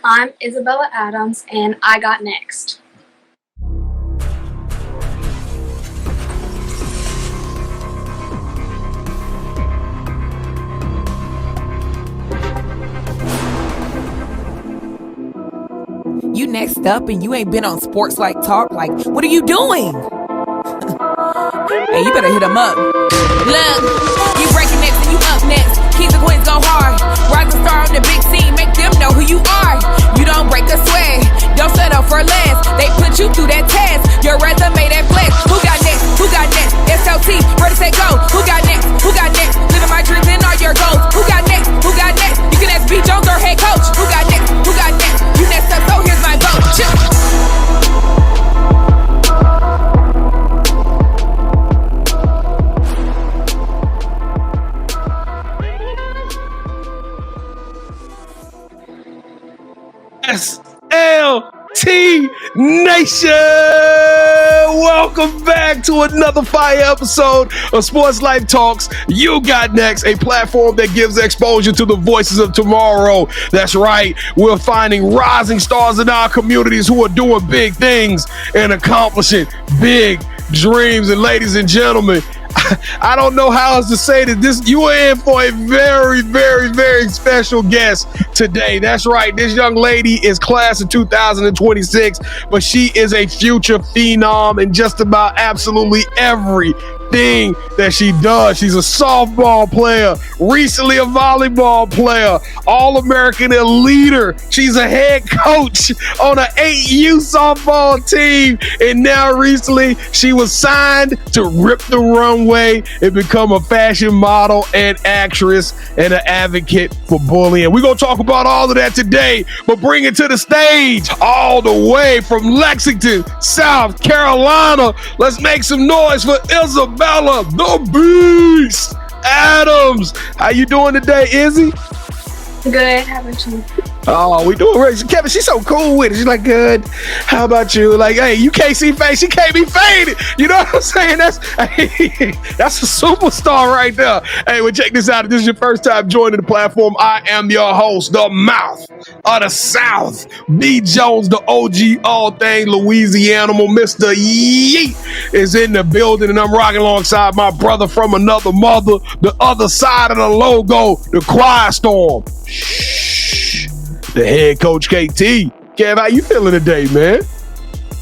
I'm Izabella Adams, and I got next. You next up and you ain't been on SportsLifeTalk. Like, what are you doing? Hey, you better hit him up. Look, you breaking next and you up next. 𝐤𝐨𝐬 go hard. Rising star on the big scene, make them know who you are. You don't break a sweat, don't settle for less. They put you through that test, your resume that flex. Who got next? Who got next? SLT, ready, set, go. Who got next? Who got next? Living my dreams and all your goals. Who got next? Who got next? You can ask B. Jones or head coach. Who got next? Who got next? You next up, so here's my vote. SLT Nation! Welcome back to another fire episode of Sports Life Talks. You Got Next, a platform that gives exposure to the voices of tomorrow. That's right, we're finding rising stars in our communities who are doing big things and accomplishing big dreams. And ladies and gentlemen, I don't know how else to say that you are in for a very, very, very special guest today. That's right. This young lady is class of 2026, but she is a future phenom in just about absolutely everything that she does. She's a softball player, recently a volleyball player, All-American leader. She's a head coach on an 8U softball team, and now recently she was signed to rip the runway and become a fashion model and actress and an advocate for bullying. We're going to talk about all of that today, but bring it to the stage all the way from Lexington, South Carolina. Let's make some noise for Izabella the Beast Adams. How you doing today, Izzy? Good. How about you? Oh, we doing great. Kevin, she's so cool with it. She's like, good. How about you? Like, hey, you can't see face. She can't be faded. You know what I'm saying? That's a superstar right there. Hey, well, check this out. If this is your first time joining the platform, I am your host, the mouth of the South, B. Jones, the OG all thing Louisiana. Mr. Yeet is in the building, and I'm rocking alongside my brother from another mother, the other side of the logo, the Quiet Storm. Shh. The head coach, KT. Kev, how you feeling today, man?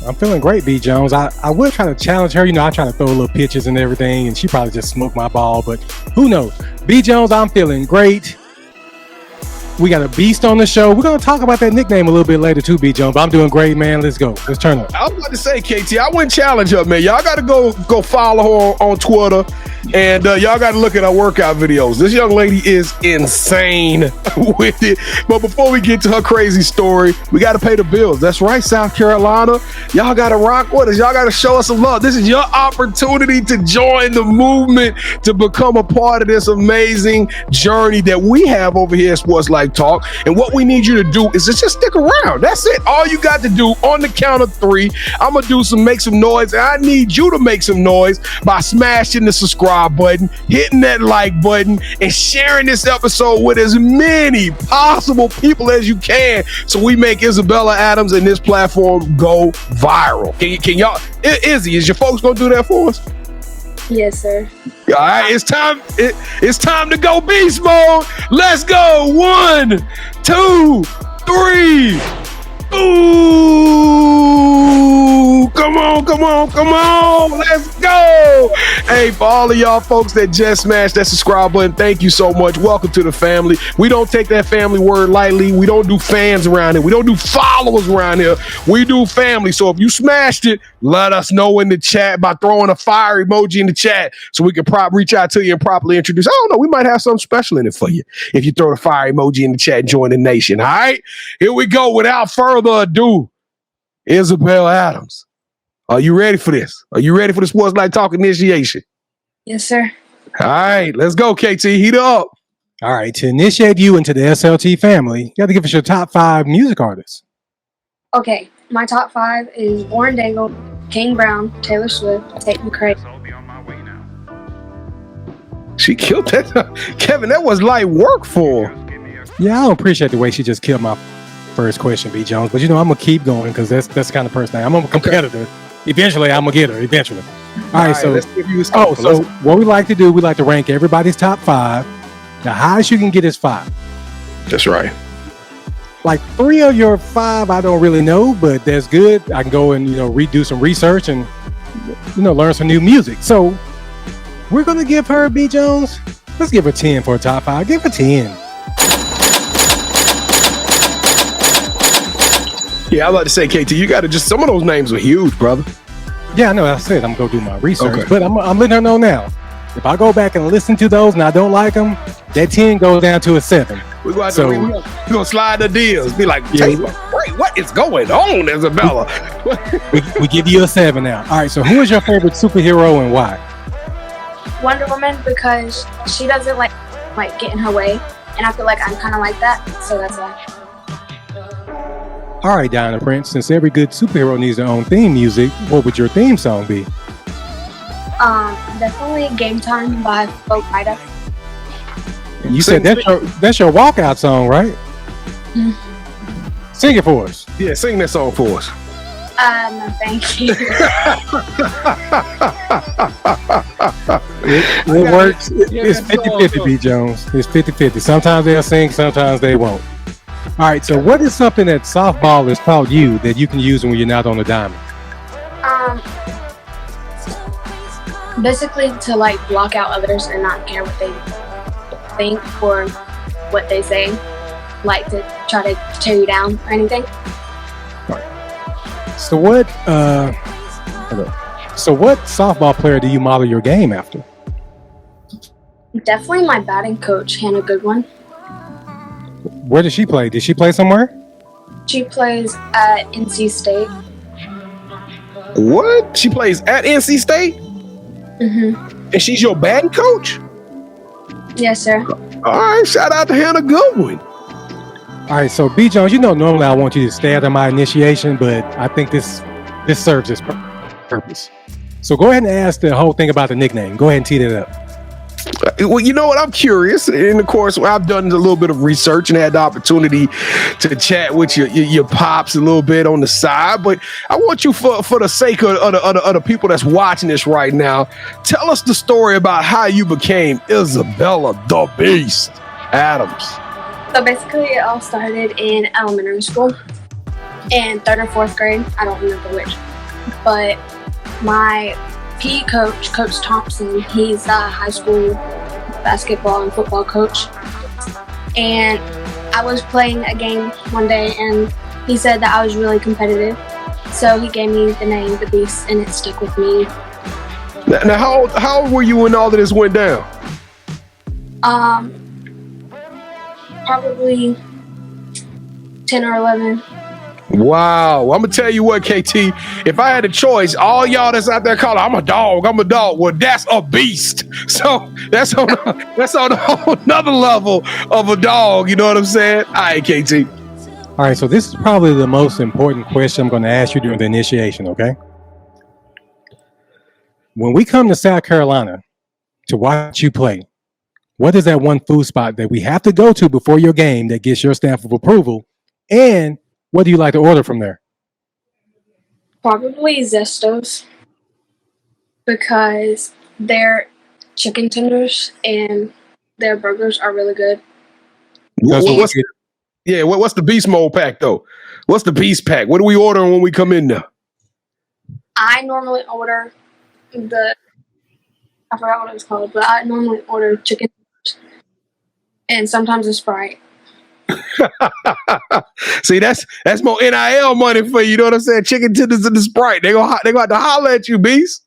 I'm feeling great, B. Jones. I would try to challenge her. You know, I try to throw little pitches and everything, and she probably just smoked my ball, but who knows? B. Jones, I'm feeling great. We got a beast on the show. We're going to talk about that nickname a little bit later too, B. Jones, but I'm doing great, man. Let's go. Let's turn up. I was about to say, KT, I wouldn't challenge her, man. Y'all got to go follow her on Twitter, and y'all got to look at her workout videos. This young lady is insane with it. But before we get to her crazy story, we got to pay the bills. That's right, South Carolina. Y'all got to rock with us. Y'all got to show us some love. This is your opportunity to join the movement, to become a part of this amazing journey that we have over here at Sports Life Talk. And what we need you to do is just stick around. That's it. All you got to do on the count of 3, I'm going to make some noise. And I need you to make some noise by smashing the subscribe button, hitting that like button, and sharing this episode with as many possible people as you can, so we make Izabella Adams and this platform go viral. Can y'all, Izzy, is your folks going to do that for us? Yes, sir. All right, it's time. It's time to go beast mode. Let's go. 1, 2, 3. Ooh, come on. Let's go. Hey, for all of y'all folks that just smashed that subscribe button, thank you so much. Welcome to the family. We don't take that family word lightly. We don't do fans around here. We don't do followers around here. We do family. So if you smashed it, let us know in the chat by throwing a fire emoji in the chat so we can reach out to you and properly introduce. I don't know. We might have something special in it for you if you throw the fire emoji in the chat and join the nation. All right, here we go. Without further ado, Izabella Adams. Are you ready for this? Are you ready for the Sports Life Talk initiation? Yes, sir. All right, let's go, KT. Heat up. All right, to initiate you into the SLT family, you got to give us your top 5 music artists. Okay, my top 5 is Warren Dangle, King Brown, Taylor Swift, Tate McRae. She killed that. Kevin, that was light work for her. Yeah, I don't appreciate the way she just killed my first question, B. Jones. But I'm gonna keep going because that's the kind of person I'm a competitor. Eventually, I'm gonna get her. Eventually. All right. So, let's give you a score. so what we like to do, we like to rank everybody's top 5. The highest you can get is 5. That's right. Like 3 of your 5, I don't really know, but that's good. I can go and redo some research and learn some new music. So we're gonna give her B. Jones. Let's give her 10 for a top 5. Give her 10. Yeah, I'm about to say, KT, you got to just, some of those names are huge, brother. Yeah, I know. I said I'm gonna do my research, Okay. but I'm letting her know now. If I go back and listen to those and I don't like them, that 10 goes down to a 7. We're gonna slide the deals. Be like, Yeah. wait, what is going on, Isabella? we give you a 7 now. All right. So who is your favorite superhero and why? Wonder Woman, because she doesn't like get in her way, and I feel like I'm kind of like that, so that's why. All right, Diana Prince. Since every good superhero needs their own theme music, what would your theme song be? Definitely Game Time by Folk Ida. You said that's your walkout song, right? Sing it for us. Yeah, sing that song for us. No, thank you. It works. It's 50-50, B. Jones. It's 50-50. Sometimes they'll sing, sometimes they won't. All right, so what is something that softball has taught you that you can use when you're not on the diamond? Basically to block out others and not care what they think or what they say, to try to tear you down or anything. So what softball player do you model your game after? Definitely my batting coach, Hannah Goodwin. Where does she play? Did she play somewhere? She plays at NC State. What? She plays at NC State? Mm-hmm. And she's your batting coach? Yes, sir. All right, shout out to Hannah Goodwin. All right, so B. Jones, normally I want you to stay out of my initiation, but I think this serves its purpose. So go ahead and ask the whole thing about the nickname. Go ahead and tee that up. Well, you know what? I'm curious, and of course, I've done a little bit of research and had the opportunity to chat with your pops a little bit on the side. But I want you, for the sake of the people that's watching this right now, tell us the story about how you became Isabella the Beast Adams. So basically, it all started in elementary school, in 3rd or 4th grade. I don't remember which, but my PE coach, Coach Thompson, he's a high school basketball and football coach. And I was playing a game one day and he said that I was really competitive. So he gave me the name The Beast and it stuck with me. Now how old were you when all of this went down? Probably 10 or 11. Wow. I'm going to tell you what, KT, if I had a choice, all y'all that's out there calling, I'm a dog. Well, that's a beast. So that's on a whole nother level of a dog. You know what I'm saying? All right, KT. All right, so this is probably the most important question I'm going to ask you during the initiation, okay? When we come to South Carolina to watch you play, what is that one food spot that we have to go to before your game that gets your stamp of approval? And what do you like to order from there? Probably Zesto's, because their chicken tenders and their burgers are really good. What's the beast mode pack though? What's the beast pack? What are we ordering when we come in there? I normally order I forgot what it's called, but I normally order chicken tenders and sometimes a Sprite. See, that's more NIL money for you. You know what I'm saying? Chicken tenders and the Sprite. They gonna have to holler at you, Beast.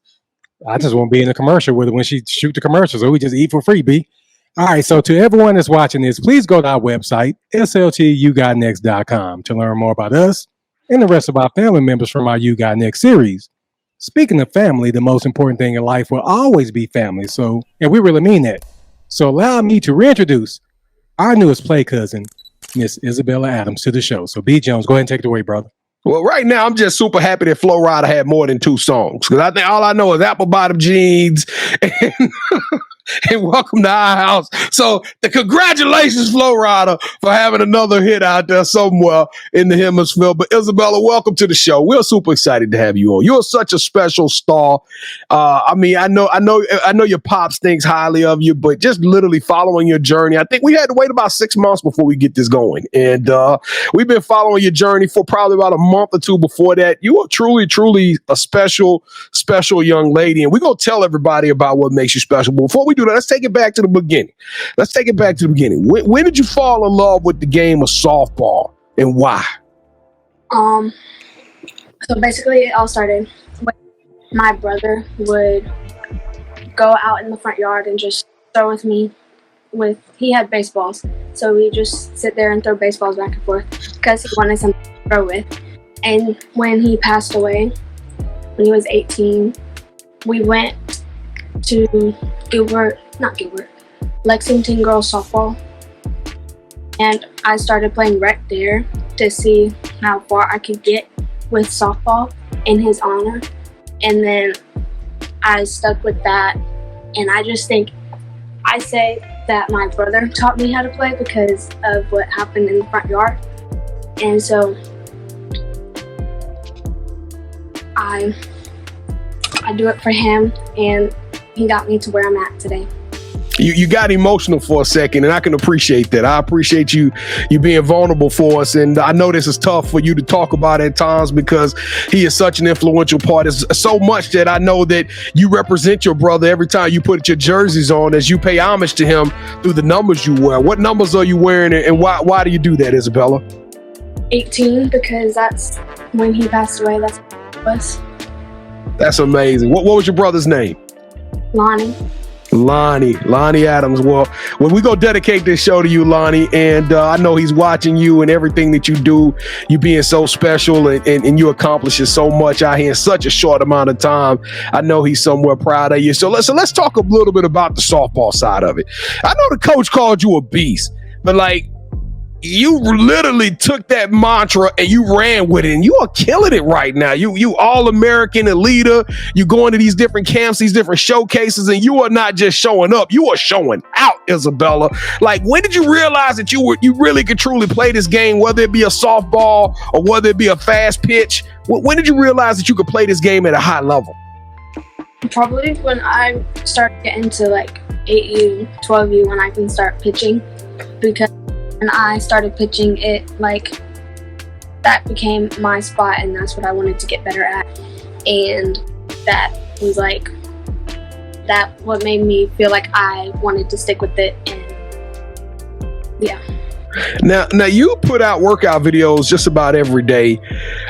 I just want to be in a commercial with her when she shoot the commercials, so we just eat for free, B. All right, so to everyone that's watching this, please go to our website, yougotnext.com, to learn more about us and the rest of our family members from our YGN Series. Speaking of family, the most important thing in life will always be family. So, and we really mean that. So allow me to reintroduce our newest play cousin, Miss Izabella Adams, to the show. So B. Jones, go ahead and take it away, brother. Well, right now, I'm just super happy that Flo Rida had more than 2 songs. Because I think all I know is apple bottom jeans and and welcome to our house. So the congratulations, Flo Rida, for having another hit out there somewhere in the hemisphere. But Isabella, welcome to the show. We're super excited to have you on. You're such a special star. I know your pops thinks highly of you, but just literally following your journey. I think we had to wait about 6 months before we get this going. And we've been following your journey for probably about a month or two before that. You are truly, truly a special young lady. And we're going to tell everybody about what makes you special. But before we do that, let's take it back to the beginning. When did you fall in love with the game of softball and why? So basically it all started when my brother would go out in the front yard and just throw with me. He had baseballs, so we just sit there and throw baseballs back and forth because he wanted something to throw with. And when he passed away, when he was 18, we went to Lexington girls softball, and I started playing rec there to see how far I could get with softball in his honor. And then I stuck with that, and I just think I say that my brother taught me how to play because of what happened in the front yard. And so I do it for him, and he got me to where I'm at today. You got emotional for a second, and I can appreciate that. I appreciate you being vulnerable for us, and I know this is tough for you to talk about at times because he is such an influential part. It's so much that I know that you represent your brother every time you put your jerseys on as you pay homage to him through the numbers you wear. What numbers are you wearing, and why do you do that, Isabella? 18, because that's when he passed away. That's what it was. That's amazing. What was your brother's name? Lonnie Adams. Well, we go dedicate this show to you, Lonnie, and I know he's watching you and everything that you do. You being so special and you accomplishing so much out here in such a short amount of time. I know he's somewhere proud of you. So let's talk a little bit about the softball side of it. I know the coach called you a beast, but like, you literally took that mantra and you ran with it, and you are killing it right now. You all-American leader. You going to these different camps, these different showcases, and you are not just showing up. You are showing out, Isabella. Like, when did you realize that you really could truly play this game, whether it be a softball or whether it be a fast pitch? When did you realize that you could play this game at a high level? Probably when I started getting to like 8U, 12U, when I can start pitching, because when I started pitching, that became my spot, and that's what I wanted to get better at. And that was what made me feel like I wanted to stick with it. And yeah. Now you put out workout videos just about every day.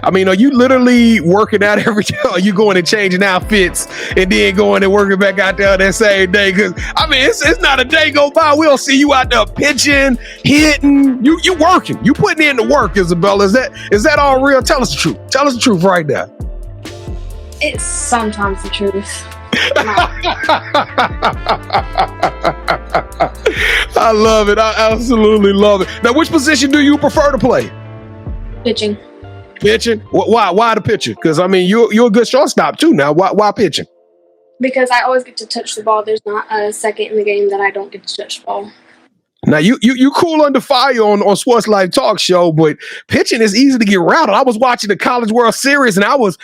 I mean, are you literally working out every day? Or are you going and changing outfits and then going and working back out there that same day? Because I mean, it's not a day go by we don't see you out there pitching, hitting. You working. You putting in the work, Isabella. Is that all real? Tell us the truth. Tell us the truth right now. It's sometimes the truth. I love it. I absolutely love it. Now, which position do you prefer to play? Pitching. Pitching? Why the pitcher? Because I mean, you're a good shortstop too. Now, why pitching? Because I always get to touch the ball. There's not a second in the game that I don't get to touch the ball. Now you cool under fire on Sports Life Talk show, but pitching is easy to get rattled. I was watching the College World Series, and I was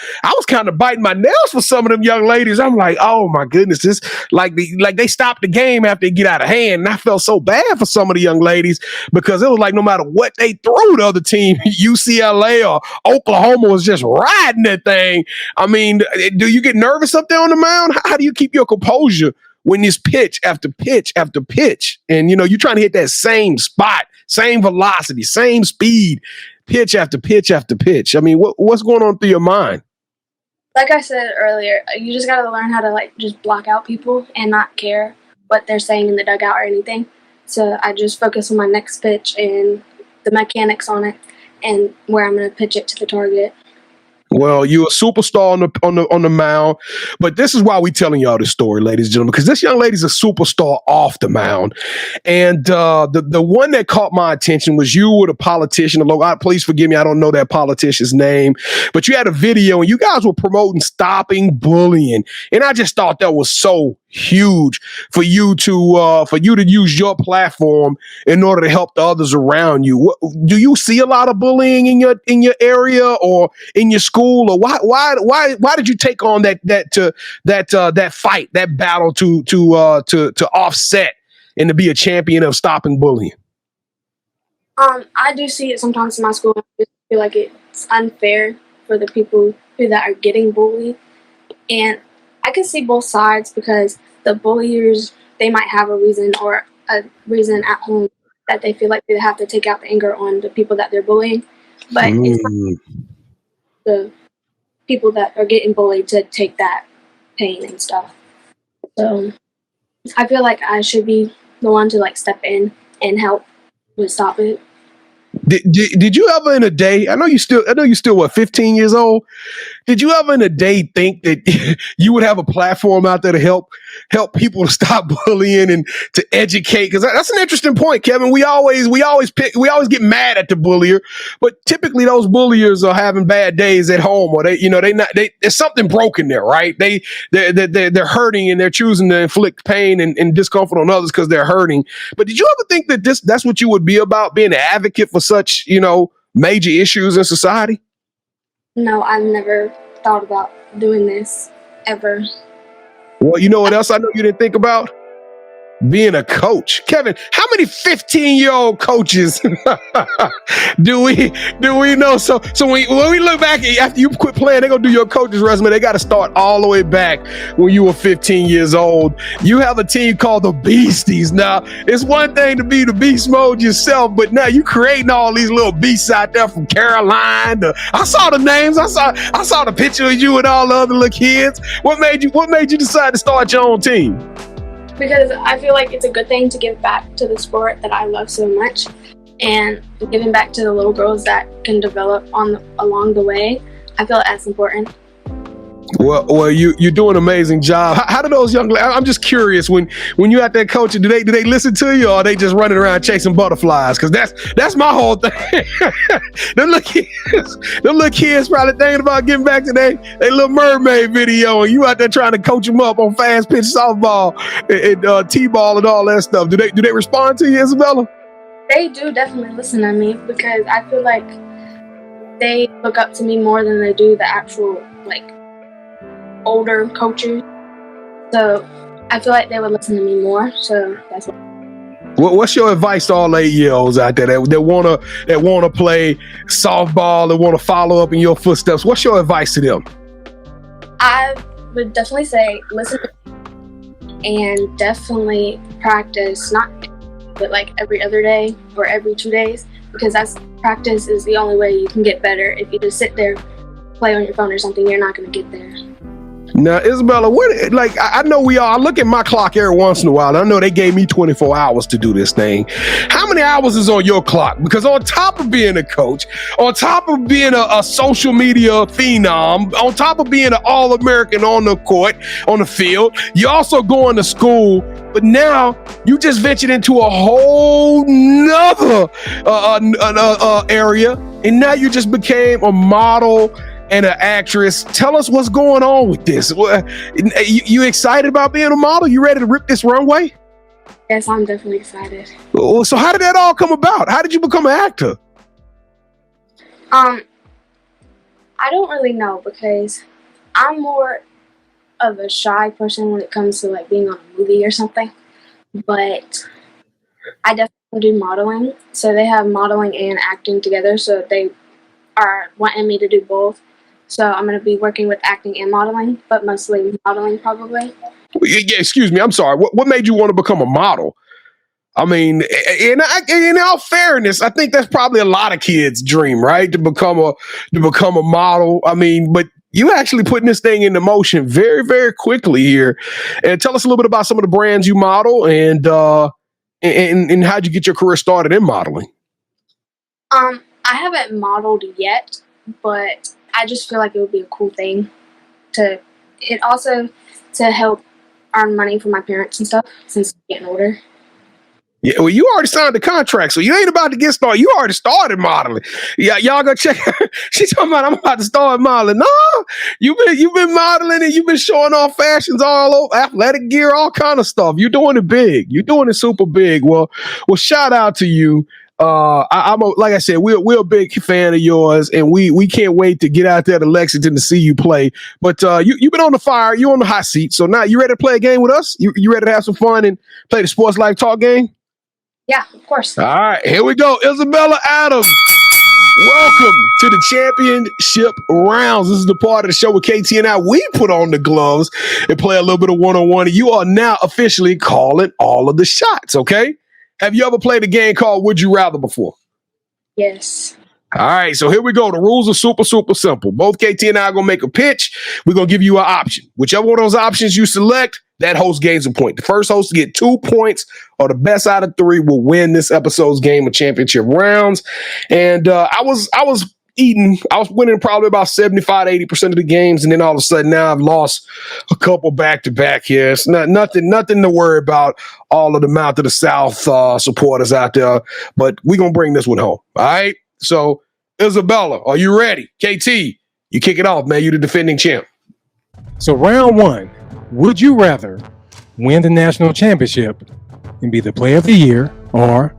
kind of biting my nails for some of them young ladies. I'm like, oh my goodness, this like they stopped the game after it get out of hand, and I felt so bad for some of the young ladies because it was like no matter what they threw, the other team, UCLA or Oklahoma, was just riding that thing. I mean, do you get nervous up there on the mound? How do you keep your composure when it's pitch after pitch after pitch, and you're trying to hit that same spot, same velocity, same speed, pitch after pitch after pitch? I mean, what's going on through your mind? Like I said earlier, you just got to learn how to just block out people and not care what they're saying in the dugout or anything. So I just focus on my next pitch and the mechanics on it and where I'm going to pitch it to the target. Well, you're a superstar on the mound, but this is why we telling y'all this story, ladies and gentlemen, because this young lady's a superstar off the mound. And the one that caught my attention was you with a politician. Please forgive me, I don't know that politician's name, but you had a video and you guys were promoting stopping bullying. And I just thought that was so huge for you to use your platform in order to help the others around you. Do you see a lot of bullying in your area or in your school, or why did you take on that fight, that battle to offset and to be a champion of stopping bullying? I do see it sometimes in my school. I just feel like it's unfair for the people that are getting bullied, and I can see both sides, because the bulliers, they might have a reason at home that they feel like they have to take out the anger on the people that they're bullying, but it's not the people that are getting bullied to take that pain and stuff. So I feel like I should be the one to like step in and help with stop it. Did you ever in a day, I know you still what, 15 years old? Did you ever in a day think that you would have a platform out there to help people to stop bullying and to educate? Because that's an interesting point, Kevin. We always get mad at the bullier, but typically those bulliers are having bad days at home, or there's something broken there, right? They're hurting and they're choosing to inflict pain and discomfort on others because they're hurting. But did you ever think that that's what you would be about, being an advocate for such, major issues in society? No, I've never thought about doing this ever. Well, you know what else I know you didn't think about? Being a coach. Kevin, how many 15-year-old coaches do we know? So when we look back, after you quit playing, they're going to do your coach's resume. They got to start all the way back when you were 15 years old. You have a team called the Beasties. Now, it's one thing to be the beast mode yourself, but now you creating all these little beasts out there from Caroline. I saw the names. I saw the picture of you and all the other little kids. What made you decide to start your own team? Because I feel like it's a good thing to give back to the sport that I love so much, and giving back to the little girls that can develop along the way. I feel that's important. Well, you're doing an amazing job. How do those young? I'm just curious, when you out there coaching, do they listen to you, or are they just running around chasing butterflies? Because that's my whole thing. them little kids probably thinking about getting back to their Little Mermaid video, and you out there trying to coach them up on fast pitch softball and t-ball and all that stuff. Do they respond to you, Isabella? They do definitely listen to me, because I feel like they look up to me more than they do the actual older coaches. So I feel like they would listen to me more. So that's what. What's your advice to all 8-year-olds out there that wanna play softball, that wanna follow up in your footsteps? What's your advice to them? I would definitely say listen and definitely practice, but every other day or every 2 days, because practice is the only way you can get better. If you just sit there, play on your phone or something, you're not going to get there. Now, Isabella, I know I look at my clock every once in a while. I know they gave me 24 hours to do this thing. How many hours is on your clock? Because on top of being a coach, on top of being a social media phenom, on top of being an All-American on the court, on the field, you're also going to school. But now you just ventured into a whole nother area, and now you just became a model and an actress. Tell us what's going on with this. You excited about being a model? You ready to rip this runway? Yes, I'm definitely excited. So how did that all come about? How did you become an actor? I don't really know, because I'm more of a shy person when it comes to being on a movie or something. But I definitely do modeling. So they have modeling and acting together. So they are wanting me to do both. So I'm going to be working with acting and modeling, but mostly modeling probably. Yeah, excuse me. I'm sorry. What made you want to become a model? I mean, in all fairness, I think that's probably a lot of kids' dream, right? To become a model. I mean, but you actually putting this thing into motion very, very quickly here. And tell us a little bit about some of the brands you model and how'd you get your career started in modeling? I haven't modeled yet, but I just feel like it would be a cool thing to help earn money for my parents and stuff, since I'm getting older. Yeah, well, you already signed the contract, so you ain't about to get started. You already started modeling. Yeah, y'all go check her. She's talking about I'm about to start modeling. No, you've been modeling and you've been showing off fashions all over, athletic gear, all kind of stuff. You're doing it big. You're doing it super big. Well, shout out to you. Like I said, we're a big fan of yours, and we can't wait to get out there to Lexington to see you play. But you've been on the fire. You're on the hot seat. So now you ready to play a game with us? You ready to have some fun and play the Sports Life Talk game? Yeah, of course. All right, here we go. Izabella Adams, welcome to the championship rounds. This is the part of the show with KT and I. We put on the gloves and play a little bit of one-on-one. You are now officially calling all of the shots, okay? Have you ever played a game called Would You Rather before? Yes. All right, so here we go. The rules are super, super simple. Both KT and I are going to make a pitch. We're going to give you an option. Whichever one of those options you select, that host gains a point. The first host to get 2 points or the best out of 3 will win this episode's game of championship rounds. And I was winning probably about 75 to 80% of the games. And then all of a sudden now I've lost a couple back-to-back here. It's nothing to worry about, all of the Mouth of the South supporters out there. But we're going to bring this one home. All right? So, Izabella, are you ready? KT, you kick it off, man. You're the defending champ. So round 1, would you rather win the national championship and be the player of the year, or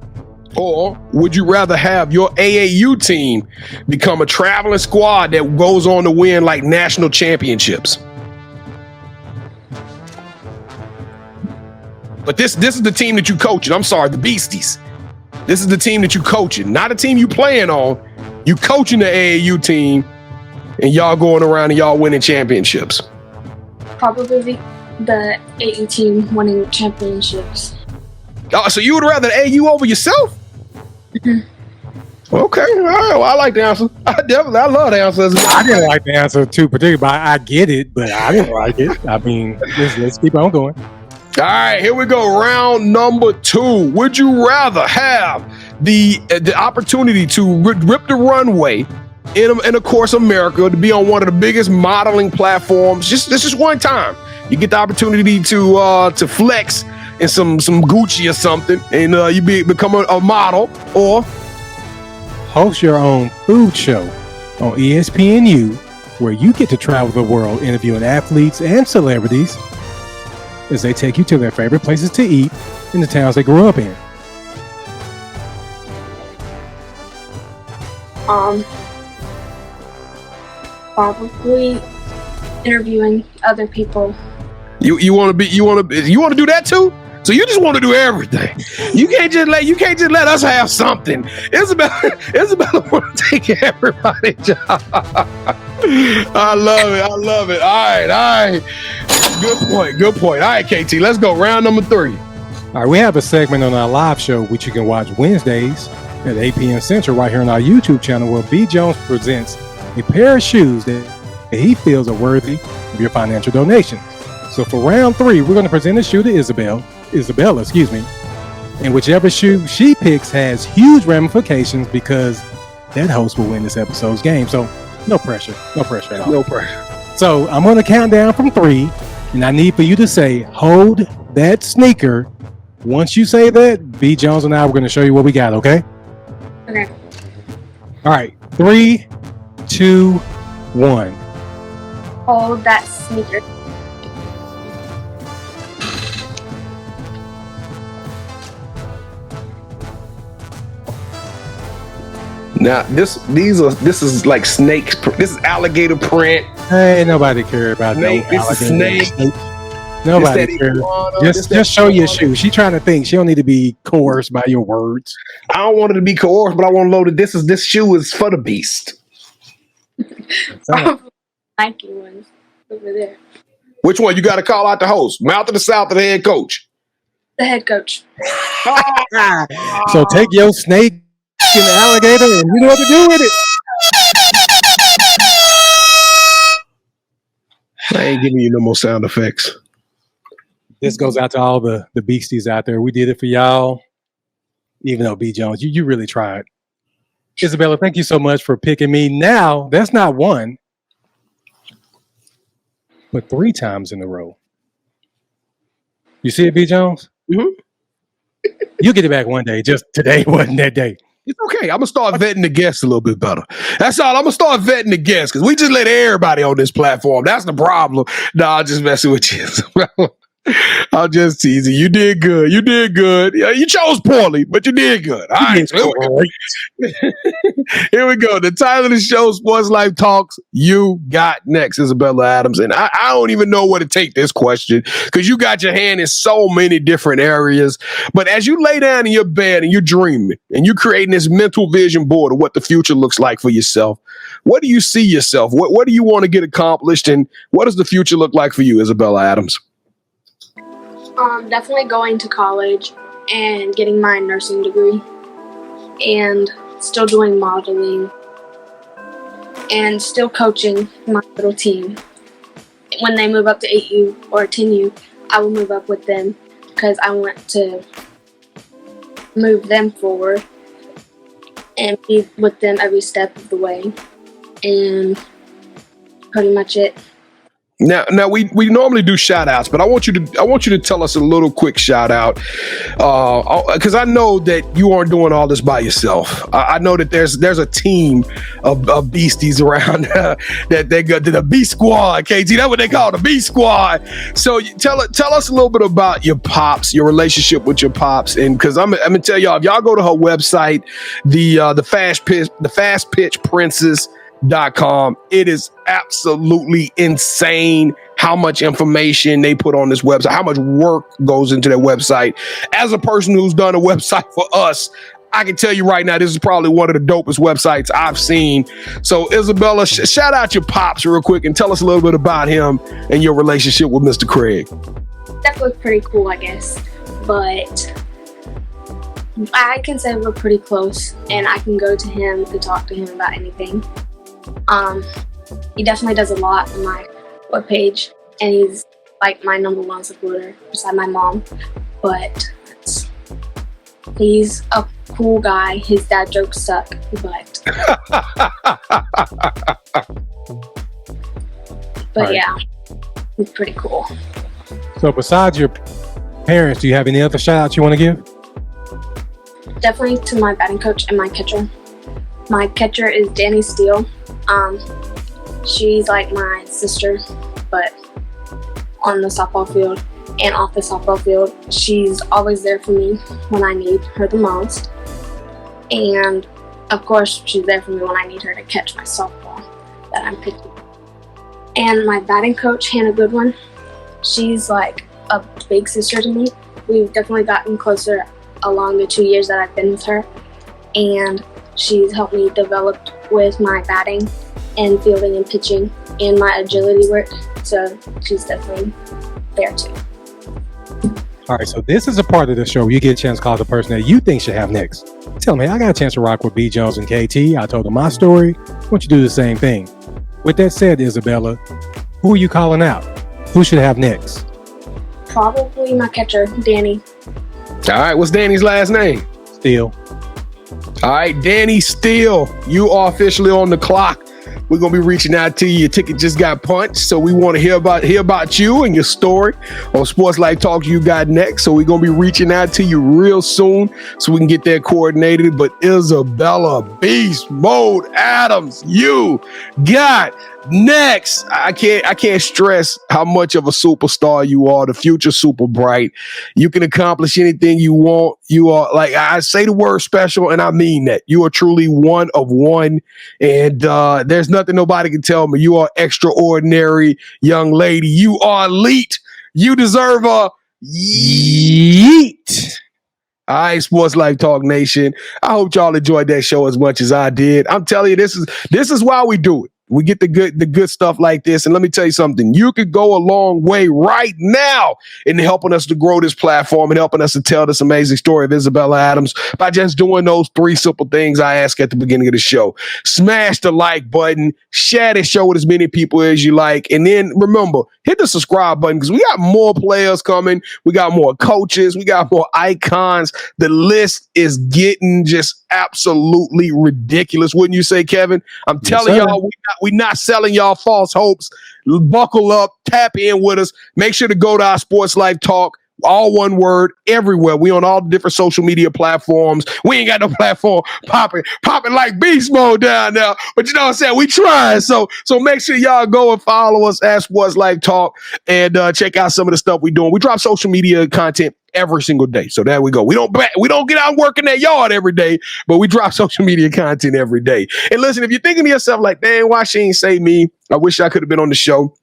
would you rather have your AAU team become a traveling squad that goes on to win like national championships? But this is the team that you coaching. I'm sorry, the Beasties. This is the team that you coaching, not a team you playing on. You coaching the AAU team, and y'all going around and y'all winning championships. Probably the AAU team winning championships. Oh, so you would rather the AAU over yourself? Mm-hmm. Okay, all right. Well, I like the answer. I love the answer. I didn't like the answer too, particularly, but I get it, but I didn't like it. I mean, let's keep on going. All right, here we go. Round number 2. Would you rather have the opportunity to rip the runway in of course America, to be on one of the biggest modeling platforms? Just one time, you get the opportunity to flex in some Gucci or something, and you become a model, or host your own food show on ESPNU, where you get to travel the world interviewing athletes and celebrities as they take you to their favorite places to eat in the towns they grew up in. Probably interviewing other people. You want to do that too? So you just want to do everything. You can't just let us have something. Isabella want to take everybody's job. I love it. All right. Good point. All right, KT, let's go. Round number 3. All right, we have a segment on our live show, which you can watch Wednesdays at 8 p.m. Central right here on our YouTube channel, where B. Jones presents a pair of shoes that he feels are worthy of your financial donations. So for round 3, we're going to present a shoe to Isabella, and whichever shoe she picks has huge ramifications, because that host will win this episode's game. So no pressure at all. No pressure. So I'm going to count down from 3, and I need for you to say, hold that sneaker. Once you say that, B. Jones and I, we're going to show you what we got, okay? Okay. All right, 3, 2, 1. Hold that sneaker. Now this is like snakes. This is alligator print. Hey, nobody care about Snake, no this is snake. Nobody cares. Just show your shoe. She trying to think. She don't need to be coerced by your words. I don't want it to be coerced, but I want to know that this shoe is for the beast. Probably Nike ones over there. Which one? You got to call out the host. Mouth of the South or the head coach? The head coach. So take your snake and alligator, and you know what to do with it. I ain't giving you no more sound effects. This goes out to all the beasties out there. We did it for y'all. Even though B. Jones, you really tried. Isabella, thank you so much for picking me. Now, that's not 1, but 3 times in a row. You see it, B. Jones? Mm-hmm. You'll get it back one day. Just today wasn't that day. It's okay. I'm gonna start vetting the guests a little bit better. That's all. I'm gonna start vetting the guests because we just let everybody on this platform. That's the problem. Nah, I'm just messing with you. I'm just teasing. You did good. You did good. Yeah, you chose poorly, but you did good. All right. So here we go. The title of the show, Sports Life Talks, You Got Next, Izabella Adams. And I don't even know where to take this question because you got your hand in so many different areas. But as you lay down in your bed and you're dreaming and you're creating this mental vision board of what the future looks like for yourself, what do you see yourself? What do you want to get accomplished? And what does the future look like for you, Izabella Adams? Definitely going to college and getting my nursing degree and still doing modeling and still coaching my little team. When they move up to 8U or 10U, I will move up with them because I want to move them forward and be with them every step of the way. And pretty much it. Now we normally do shout outs, but I want you to tell us a little quick shout out because I know that you aren't doing all this by yourself. I know that there's a team of beasties around that they got the B Squad, KT. That's what they call it, the B Squad. So tell us a little bit about your pops, your relationship with your pops, and because I'm gonna tell y'all, if y'all go to her website, the Fast Pitch Princess.com. It is absolutely insane how much information they put on this website, how much work goes into their website. As a person who's done a website for us, I can tell you right now, this is probably one of the dopest websites I've seen. So Isabella, shout out your pops real quick and tell us a little bit about him and your relationship with Mr. Craig. Definitely pretty cool, I guess. But I can say we're pretty close and I can go to him to talk to him about anything. He definitely does a lot on my webpage, and he's like my number one supporter beside my mom. But he's a cool guy. His dad jokes suck, but Right. Yeah, he's pretty cool. So besides your parents, do you have any other shout outs you want to give? Definitely to my batting coach and my catcher. My catcher is Danny Steele. She's like my sister, but on the softball field and off the softball field, she's always there for me when I need her the most. And of course, she's there for me when I need her to catch my softball that I'm pitching. And my batting coach, Hannah Goodwin, she's like a big sister to me. We've definitely gotten closer along the 2 years that I've been with her. And she's helped me develop with my batting and fielding and pitching and my agility work. So she's definitely there too. All right, so this is a part of the show where you get a chance to call the person that you think should have next. Tell me, I got a chance to rock with B. Jones and KT. I told them my story. Why don't you do the same thing? With that said, Isabella, who are you calling out? Who should have next? Probably my catcher, Danny. All right, what's Danny's last name? Steele. All right, Danny Steele, you are officially on the clock. We're going to be reaching out to you. Your ticket just got punched, so we want to hear about you and your story on Sports Life Talk You Got Next. So we're going to be reaching out to you real soon so we can get that coordinated. But Izabella Beast Mode Adams, you got next. I can't stress how much of a superstar you are, the future super bright. You can accomplish anything you want. You are, like I say the word special, and I mean that. You are truly one of one, and there's nothing nobody can tell me. You are extraordinary, young lady. You are elite. You deserve a yeet. All right, Sports Life Talk Nation. I hope y'all enjoyed that show as much as I did. I'm telling you, this is why we do it. We get the good stuff like this. And let me tell you something. You could go a long way right now in helping us to grow this platform and helping us to tell this amazing story of Izabella Adams by just doing those 3 simple things I ask at the beginning of the show. Smash the like button, share this show with as many people as you like. And then remember, hit the subscribe button because we got more players coming. We got more coaches. We got more icons. The list is getting just absolutely ridiculous. Wouldn't you say, Kevin? I'm telling y'all, we're not selling y'all false hopes. Buckle up, tap in with us. Make sure to go to our Sports Life Talk all one word, everywhere. We on all the different social media platforms. We ain't got no platform popping like beast mode down now. But you know what I'm saying? We trying. So make sure y'all go and follow us at Sports Life Talk and check out some of the stuff we doing. We drop social media content every single day. So there we go. We don't get out and work in that yard every day, but we drop social media content every day. And listen, if you're thinking to yourself like, dang, why she ain't say me? I wish I could have been on the show.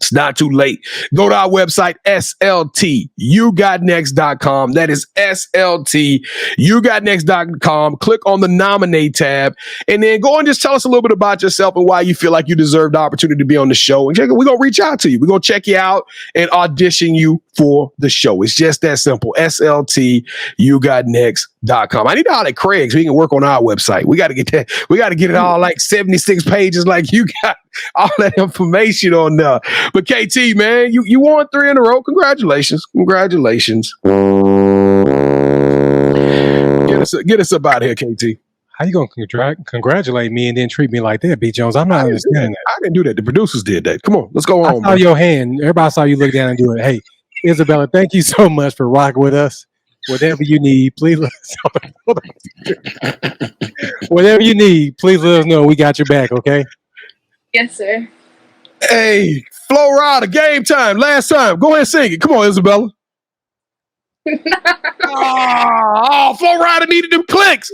It's not too late. Go to our website, yougotnext.com. That is yougotnext.com. Click on the nominate tab and then go and just tell us a little bit about yourself and why you feel like you deserve the opportunity to be on the show. And we're going to reach out to you. We're going to check you out and audition you for the show. It's just that simple. yougotnext.com. I need to holler at Craig so he can work on our website. We got to get that. We got to get it all like 76 pages like you got all that information on there. But KT, man, you won 3 in a row. Congratulations. Get us up out of here, KT. How you gonna congratulate me and then treat me like that, B. Jones? I'm not understanding that. I didn't do that. The producers did that. Come on, let's go on. I saw your hand. Everybody saw you look down and do it. Hey, Isabella, thank you so much for rocking with us. Whatever you need, please let us know. Whatever you need, please let us know. We got your back, okay? Yes, sir. Hey, Flo Rida, game time. Last time. Go ahead and sing it. Come on, Isabella. Flo Rida needed them clicks.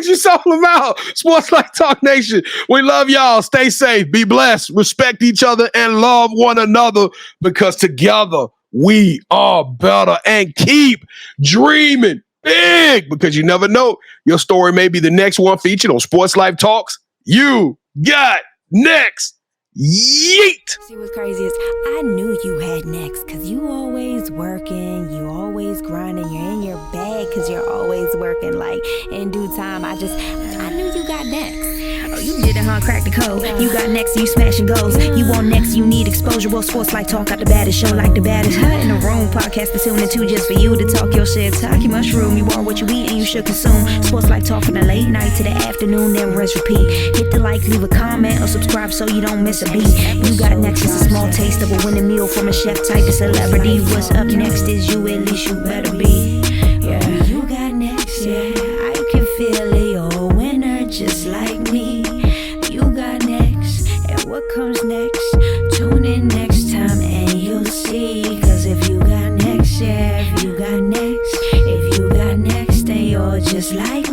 You saw them out. Sports Life Talk Nation. We love y'all. Stay safe. Be blessed. Respect each other and love one another because together we are better. And keep dreaming big because you never know. Your story may be the next one featured on Sports Life Talks. You got next. Yeet. See what's crazy is I knew you had next because you always working, you always grinding, you're in your bag because you're always working. Like in due time, I knew you got next. Oh, you did it, huh? Crack the code. You got next, you smashing goals. You want next, you need exposure. Well, Sports Life Talk got the baddest show, like the baddest. In the room, podcast to tune into just for you to talk your shit. Talk your mushroom. You are what you eat and you should consume. Sports Life Talk from the late night to the afternoon, then rest repeat. Hit the like, leave a comment, or subscribe so you don't miss a beat. You got next is a small taste of a winning meal from a chef type of celebrity. What's up next is you, at least you better be. Yeah, you got next, yeah. I can feel it, you're a winner just like me. You got next, and what comes next? Tune in next time and you'll see. Cause if you got next, yeah, if you got next, then you're just like